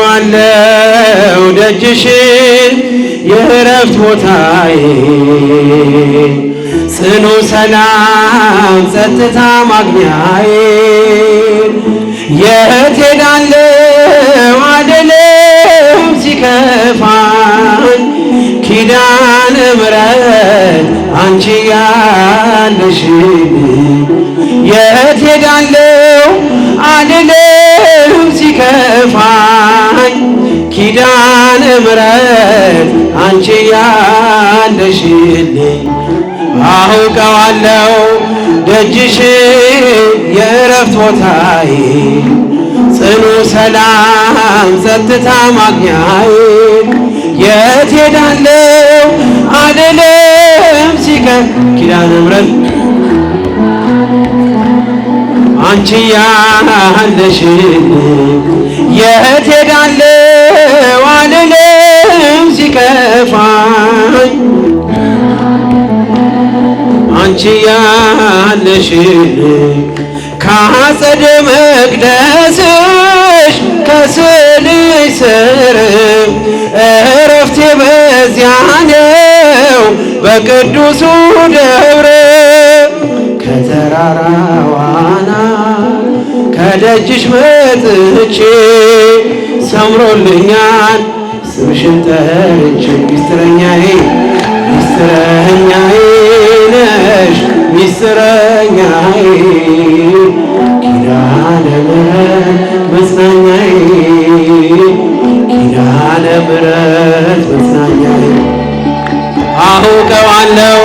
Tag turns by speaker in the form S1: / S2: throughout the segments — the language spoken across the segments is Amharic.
S1: አውቀዋለሁ ደጅሽን የእረፍት ቦታዬ ጽኑ ሰላም ጸጥታ ማግኛዬ የት ሄዳለሁ አይደለም ሲከፋኝ ኪዳነ ምሕረት አንቺ ያለሽልኝ የት ሄዳለሁ አይደለም ሲከፋኝ ኪዳነ ምሕረት አንቺ ያለሽልኝ አውቀዋለሁ ደጅሽን የእረፍት ቦታዬ ጽኑ ሰላም ጸጥታ ማግኛዬ የት ሄዳለሁ አይደለም ኪዳነ ምሕረት አንቺ ያለሽልኝ የት ሄዳለሁ አይደለም ሲከፋኝ አንቺ ያለሽልኝ ከአጸደ መቅደስሽ ከስዕልሽ ስር እረፍቴ በዚያ ነው በቅዱሱ ደብረ ከተራራው አናት ከደጅሽ መጥቼ ሰምሮልኛል ስምሽን ጠርቼ ሚስጥረኛዬ ሚስጥረኛዬ ነሽ ሚስጥረኛዬ ኪዳነ ምሕረት መጽናኛዬ ኪዳነ ምሕረት መጽናኛዬ አውቀዋለሁ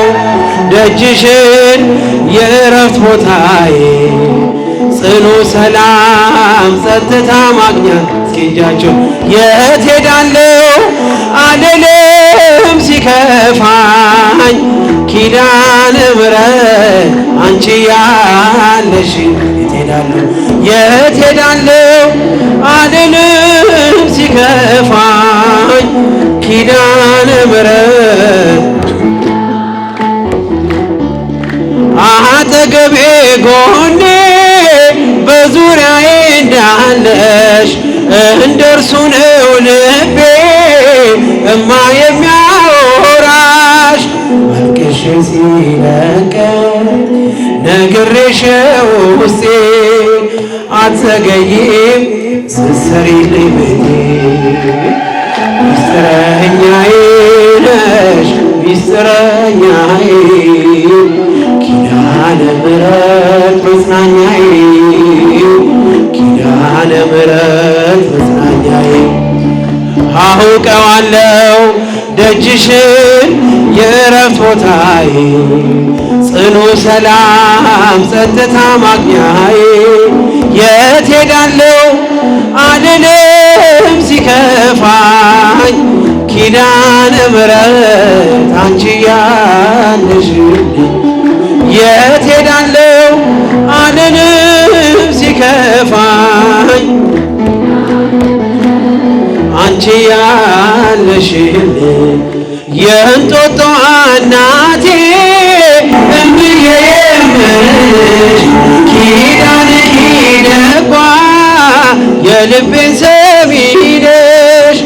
S1: ደጅሽን የእረፍት ቦታዬ ጽኑ ሰላም ጸጥታ ማግኛ እስኪ እጃችሁ የት ሄዳለሁ አይደለም ሲከፋኝ ኪዳነ ምሕረት አንቺ ያለሽ የት ሄዳለሁ አይደለም ሲከፋኝ ኪዳነ ምሕረት አጠገቤ ጎኔ በዙሪያዬ እንዳለሽ እንደርሱ ነው ልቤ እማ የሚያወራሽ መልክሽ ሲለቀኝ ነግሬሽ ውስጤ አትዘገይም ስትሰሪልኝ ቤቴ ሚስጥረኛዬ ነሽ ሚስጥረኛዬ ኪዳነ ምሕረት መጽናኛዬ ኪዳነ ምሕረት መጽናኛዬ አውቀዋለሁ ደጅሽን የእረፍት ቦታዬ ጽኑ ሰላም ጸጥታ ማግኛዬ የት ሄዳለሁ አይደለም ሲከፋኝ ኪዳነ ምሕረት አንቺ ያለሽልኝ የት ሄዳለሁ አይደለም ሲከፋኝ አንቺ ያለሽልኝ የእንጦጦ እናቴ እምዬ የምልሽ ኪዳነ ደጓ የልቤን ሰሚ ነሽ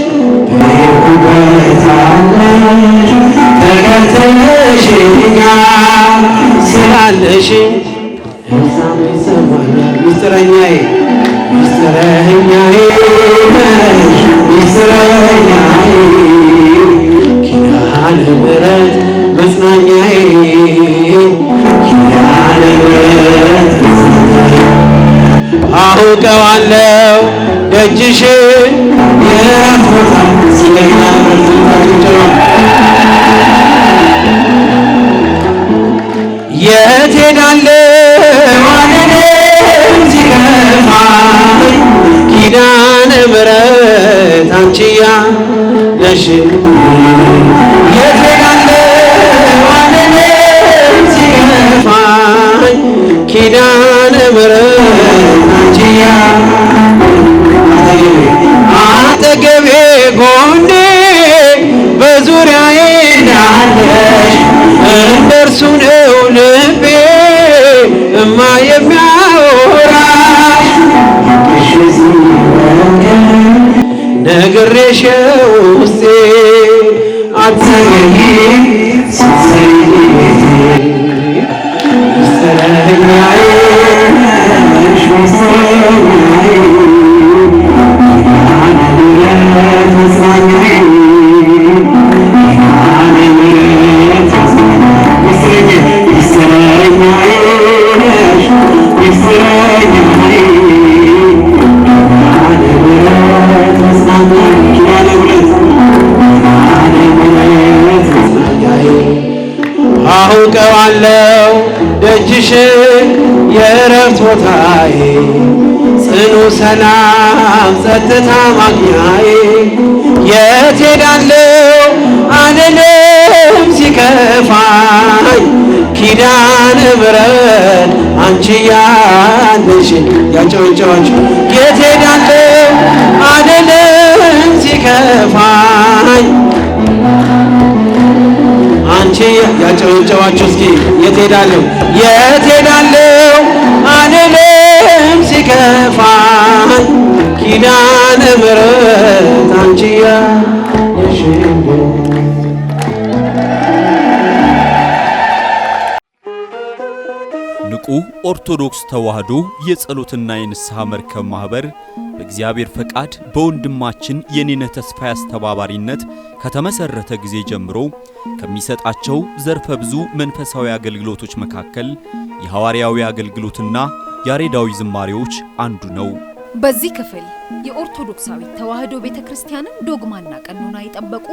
S1: ተከተልሽኛል ስላለሽ እዛም ይሰማኛል ሚስጥረኛዬ ሚስጥረኛዬ ነሽ ሚስጥረኛዬ ኪዳነ ምሕረት መጽናኛዬ ኪዳነ ምሕረት መጽናኛዬ አውቀዋለሁ ደጅሽን የእረፍት የት ሄዳለሁ አይደለም ሲከፋኝ ኪዳነ ምሕረት አንቺ ያለሽልኝ የት ሄዳለሁ አይደለም ሲከፋኝ ኪዳነ ምሕረት አንቺ ነግሬሽ ውስጤ አትዘገይ ሚስጥረኛዬ ነሽ ሚስጥረኛዬ አውቀዋለሁ ደጅሽን የእረፍት ቦታዬ ጽኑ ሰላም ጸጥታ ማግኛዬ የት ሄዳለሁ አልልም ሲከፋኝ ኪዳነ ምሕረት አንቺ ያለሽ ያጨበጨባችሁ የት ሄዳለሁ አልልም ሲከፋኝ አንቺ ያጨበጨባችሁ እስኪ የት ሄዳለሁ አልልም ሲከፋኝ ኪዳነ ምሕረት አንቺ ያለሽ
S2: ንቁ ኦርቶዶክስ ተዋሕዶ የጸሎትና የንስሐ መርከብ ማኅበር በእግዚአብሔር ፈቃድ በወንድማችን የኔነህ ተስፋዬ አስተባባሪነት ከተመሰረተ ጊዜ ጀምሮ ከሚሰጣቸው ዘርፈ ብዙ መንፈሳዊ አገልግሎቶች መካከል የሐዋርያዊ አገልግሎትና ያሬዳዊ ዝማሬዎች አንዱ ነው።
S3: በዚህ ክፍል የኦርቶዶክሳዊ ተዋሕዶ ቤተክርስቲያንን ዶግማና ቀኖና የጠበቁ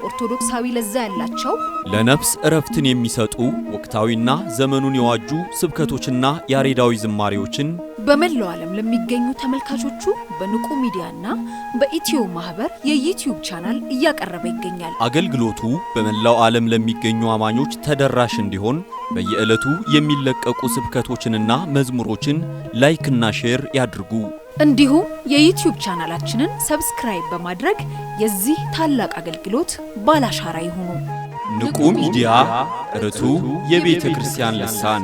S3: ኦርቶዶክሳዊ ለዛ ያላቸው
S2: ለነፍስ እረፍትን የሚሰጡ ወቅታዊና ዘመኑን የዋጁ ስብከቶችና ያሬዳዊ ዝማሬዎችን
S3: በመላው ዓለም ለሚገኙ ተመልካቾቹ በንቁ ሚዲያና በኢትዮ ማህበር የዩቲዩብ ቻናል እያቀረበ ይገኛል።
S2: አገልግሎቱ በመላው ዓለም ለሚገኙ አማኞች ተደራሽ እንዲሆን በየዕለቱ የሚለቀቁ ስብከቶችንና መዝሙሮችን ላይክና ሼር ያድርጉ።
S3: እንዲሁም የዩቲዩብ ቻናላችንን ሰብስክራይብ በማድረግ የዚህ ታላቅ አገልግሎት ባላሻራ ይሁኑ።
S2: ንቁ ሚዲያ ርቱ የቤተ ክርስቲያን ልሳን